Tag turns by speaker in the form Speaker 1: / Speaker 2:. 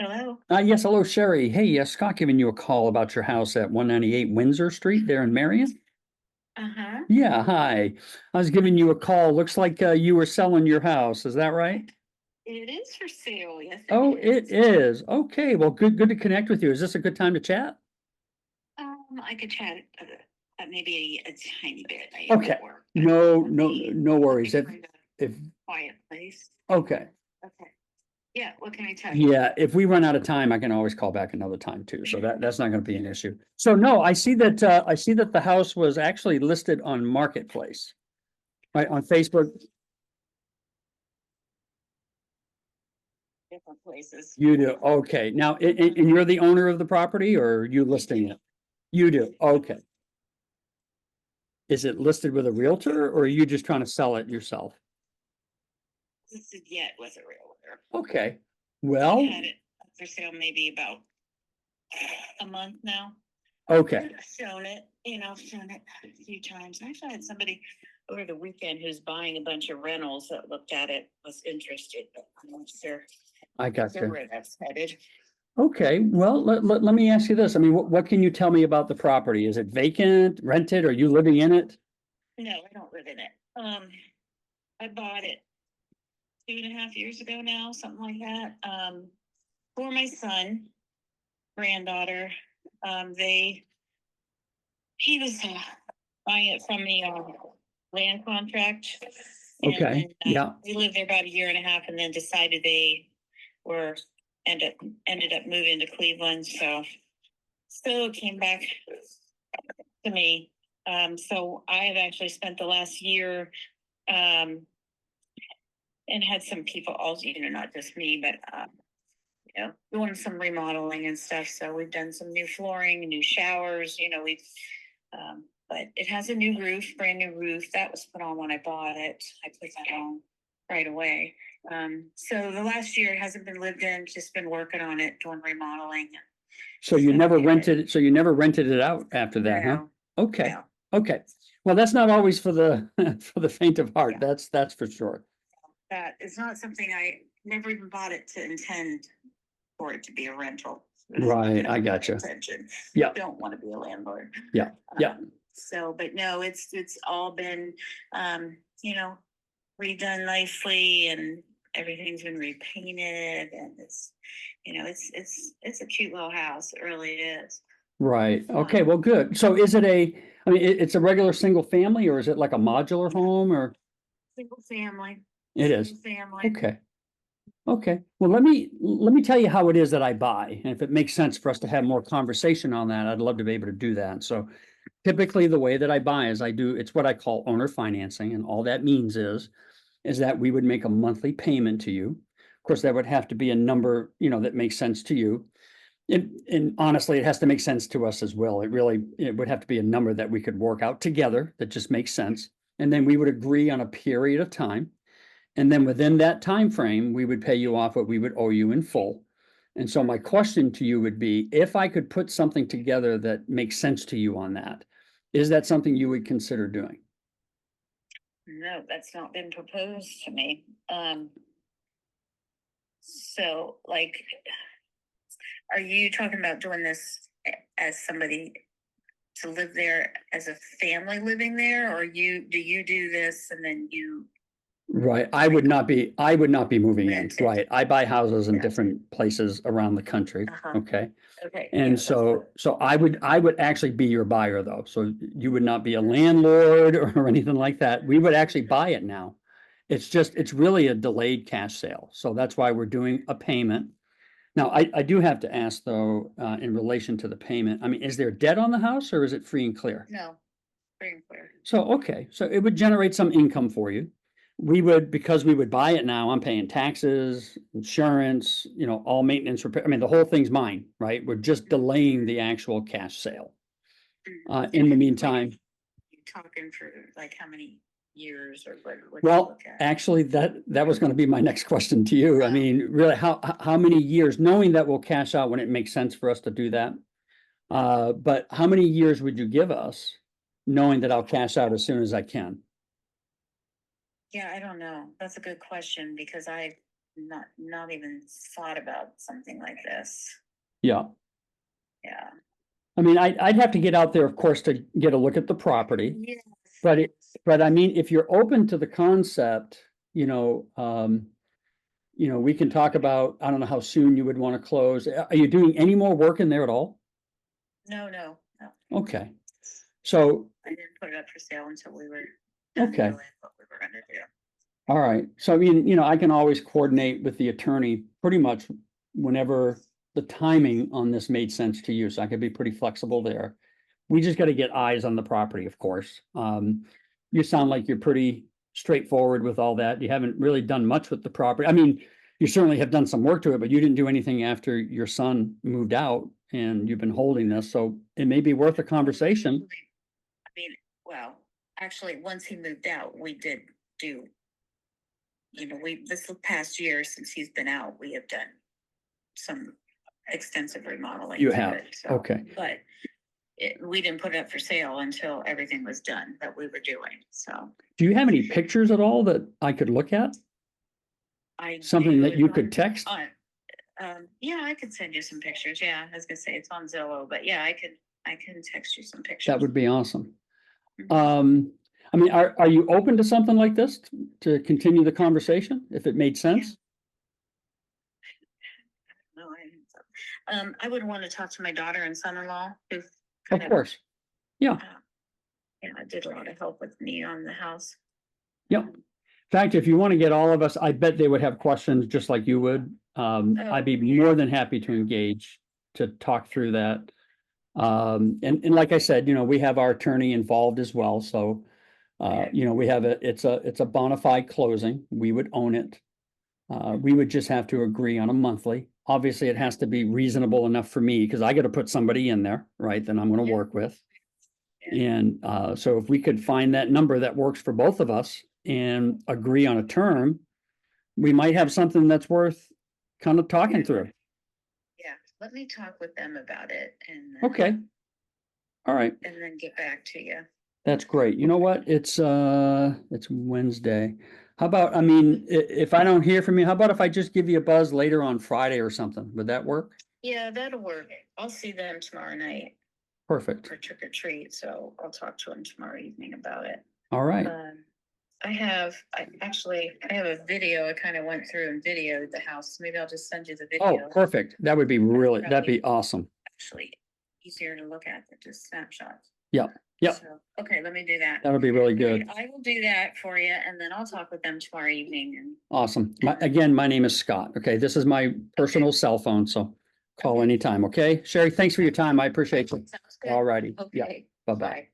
Speaker 1: Hello.
Speaker 2: Yes, hello, Sherry. Hey, Scott giving you a call about your house at 198 Windsor Street there in Marion.
Speaker 1: Uh-huh.
Speaker 2: Yeah, hi. I was giving you a call. Looks like you were selling your house. Is that right?
Speaker 1: It is for sale. Yes, it
Speaker 2: Oh, it
Speaker 1: is.
Speaker 2: is. Okay, well, good to connect with you. Is this a good time to chat?
Speaker 1: I could chat maybe a tiny bit. I am
Speaker 2: Okay.
Speaker 1: at work, but
Speaker 2: No
Speaker 1: let
Speaker 2: worries.
Speaker 1: me find a
Speaker 2: If
Speaker 1: quiet place.
Speaker 2: okay.
Speaker 1: Okay. Yeah, what can I tell you?
Speaker 2: Yeah, if we run out of time, I can always call back another time too. So that's not going to be an issue. So no, I see that the house was actually listed on Marketplace, right, on Facebook.
Speaker 1: Different places.
Speaker 2: You do, okay. Now, and you're the owner of the property or are you listing it? You do, okay. Is it listed with a realtor or are you just trying to sell it yourself?
Speaker 1: Listed yet with a realtor.
Speaker 2: Okay,
Speaker 1: I've
Speaker 2: well,
Speaker 1: had it up for sale maybe about a month now.
Speaker 2: okay,
Speaker 1: I've shown it a few times. I actually had somebody over the weekend who's buying a bunch of rentals that looked at it, was interested, but I'm not sure
Speaker 2: I got you.
Speaker 1: where that's headed.
Speaker 2: Okay, well, let me ask you this. I mean, what can you tell me about the property? Is it vacant, rented? Are you living in it?
Speaker 1: No, I don't live in it. I bought it 2.5 years ago now, something like that. For my son, granddaughter. They he was buying it from the land contract, and
Speaker 2: Okay,
Speaker 1: then
Speaker 2: yeah,
Speaker 1: we lived there about a year and a half, and then decided they were ended up moving to Cleveland. So it came back to me. So I have actually spent the last year and had some people also, not just me, but doing some remodeling and stuff. So we've done some new flooring, new showers. But it has a new roof, brand new roof that was put on when I bought it. I put that on right away. So the last year it hasn't been lived in, just been working on it, doing remodeling.
Speaker 2: so you never rented it out after that, huh?
Speaker 1: No,
Speaker 2: Okay,
Speaker 1: no.
Speaker 2: okay. Well, that's not always for the, for the faint of heart.
Speaker 1: Yeah.
Speaker 2: That's for sure.
Speaker 1: That is not something I never even bought it to intend for it to be a rental.
Speaker 2: Right, I gotcha.
Speaker 1: Intention.
Speaker 2: Yeah,
Speaker 1: Don't want to be a landlord.
Speaker 2: yeah, yeah.
Speaker 1: So, but no, it's all been, redone nicely, and everything's been repainted, and it's a cute little house. It really is.
Speaker 2: Right. Okay, well, good. So is it I mean, it's a regular single family or is it like a modular home or?
Speaker 1: Single family.
Speaker 2: It is.
Speaker 1: Family.
Speaker 2: Okay. Okay. Well, let me tell you how it is that I buy. And if it makes sense for us to have more conversation on that, I'd love to be able to do that. So typically the way that I buy is it's what I call owner financing. And all that means is that we would make a monthly payment to you. Of course, that would have to be a number, that makes sense to you. And honestly, it has to make sense to us as well. It would have to be a number that we could work out together that just makes sense. And then we would agree on a period of time. And then within that time frame, we would pay you off what we would owe you in full. And so my question to you would be, if I could put something together that makes sense to you on that, is that something you would consider doing?
Speaker 1: No, that's not been proposed to me. So like, are you talking about doing this as somebody to live there as a family living there, or do you do this and then you?
Speaker 2: Right. I would not be moving in.
Speaker 1: Rent it.
Speaker 2: Right. I buy houses in
Speaker 1: Yeah.
Speaker 2: different places around the country.
Speaker 1: Uh-huh.
Speaker 2: Okay.
Speaker 1: Okay.
Speaker 2: And
Speaker 1: Yeah,
Speaker 2: so I would actually be your buyer though. So you would not be a landlord or anything like that. We would actually buy it now. It's really a delayed cash sale. So that's why we're doing a payment. Now, I do have to ask though, in relation to the payment, I mean, is there debt on the house or is it free and clear?
Speaker 1: no, free and clear.
Speaker 2: So, okay, so it would generate some income for you. Because we would buy it now, I'm paying taxes, insurance, all maintenance, repair. I mean, the whole thing's mine, right? We're just delaying the actual cash sale. In the meantime,
Speaker 1: You talking for like how many years or what you
Speaker 2: well,
Speaker 1: look at?
Speaker 2: actually, that was gonna be my next question to you. I mean, really, how many years, knowing that we'll cash out when it makes sense for us to do that? But how many years would you give us, knowing that I'll cash out as soon as I can?
Speaker 1: Yeah, I don't know. That's a good question because not even thought about something like this.
Speaker 2: Yeah.
Speaker 1: Yeah.
Speaker 2: I mean, I'd have to get out there, of course, to get a look at the property.
Speaker 1: Yes.
Speaker 2: But I mean, if you're open to the concept, we can talk about, I don't know how soon you would want to close. Are you doing any more work in there at all?
Speaker 1: No.
Speaker 2: Okay. So,
Speaker 1: I didn't put it up for sale until we were done
Speaker 2: okay.
Speaker 1: doing what we were gonna do.
Speaker 2: All right. So I mean, I can always coordinate with the attorney pretty much whenever the timing on this made sense to you. So I could be pretty flexible there. We just got to get eyes on the property, of course. You sound like you're pretty straightforward with all that. You haven't really done much with the property. I mean, you certainly have done some work to it, but you didn't do anything after your son moved out and you've been holding this. So it may be worth a conversation.
Speaker 1: I mean, well, actually, once he moved out, we did do, this past year since he's been out, we have done some extensive remodeling.
Speaker 2: You
Speaker 1: to
Speaker 2: have,
Speaker 1: it, so,
Speaker 2: okay.
Speaker 1: But we didn't put it up for sale until everything was done that we were doing, so.
Speaker 2: Do you have any pictures at all that I could look at? Something that you could text?
Speaker 1: Yeah, I could send you some pictures. Yeah, I was gonna say it's on Zillow, but yeah, I can text you some pictures.
Speaker 2: That would be awesome.
Speaker 1: Mhm.
Speaker 2: I mean, are you open to something like this to continue the conversation if it made sense?
Speaker 1: No, I would want to talk to my daughter and son-in-law who
Speaker 2: Of
Speaker 1: kind of,
Speaker 2: course. Yeah.
Speaker 1: did a lot of help with me on the house.
Speaker 2: Yep. In fact, if you want to get all of us, I bet they would have questions just like you would. I'd be more than happy to engage to talk through that. And like I said, we have our attorney involved as well, so we have it's a bona fide closing. We would own it. We would just have to agree on a monthly. Obviously, it has to be reasonable enough for me because I got to put somebody in there, right? That I'm going to
Speaker 1: Yeah.
Speaker 2: work with. And so if we could find that number that works for both of us and agree on a term, we might have something that's worth kind of talking through.
Speaker 1: Yeah, let me talk with them about it and.
Speaker 2: Okay. All right.
Speaker 1: And then get back to you.
Speaker 2: That's great. You know what? It's Wednesday. How about, I mean, if I don't hear from you, how about if I just give you a buzz later on Friday or something? Would that work?
Speaker 1: Yeah, that'll work. I'll see them tomorrow night
Speaker 2: Perfect.
Speaker 1: for trick or treat, so I'll talk to them tomorrow evening about it.
Speaker 2: All right.
Speaker 1: I have a video. I kind of went through and videoed the house. Maybe I'll just send you the
Speaker 2: Oh,
Speaker 1: video.
Speaker 2: perfect. That'd be awesome.
Speaker 1: Actually, easier to look at than just snapshots.
Speaker 2: Yeah. Yep.
Speaker 1: So, okay, let me do that.
Speaker 2: That would be really good.
Speaker 1: I will do that for you, and then I'll talk with them tomorrow evening. And
Speaker 2: Awesome. My name is Scott. Okay, this is my personal cell phone, so call anytime. Okay, Sherry, thanks for your time. I appreciate you.
Speaker 1: Sounds good.
Speaker 2: All righty. Yeah.
Speaker 1: Okay.
Speaker 2: Bye-bye.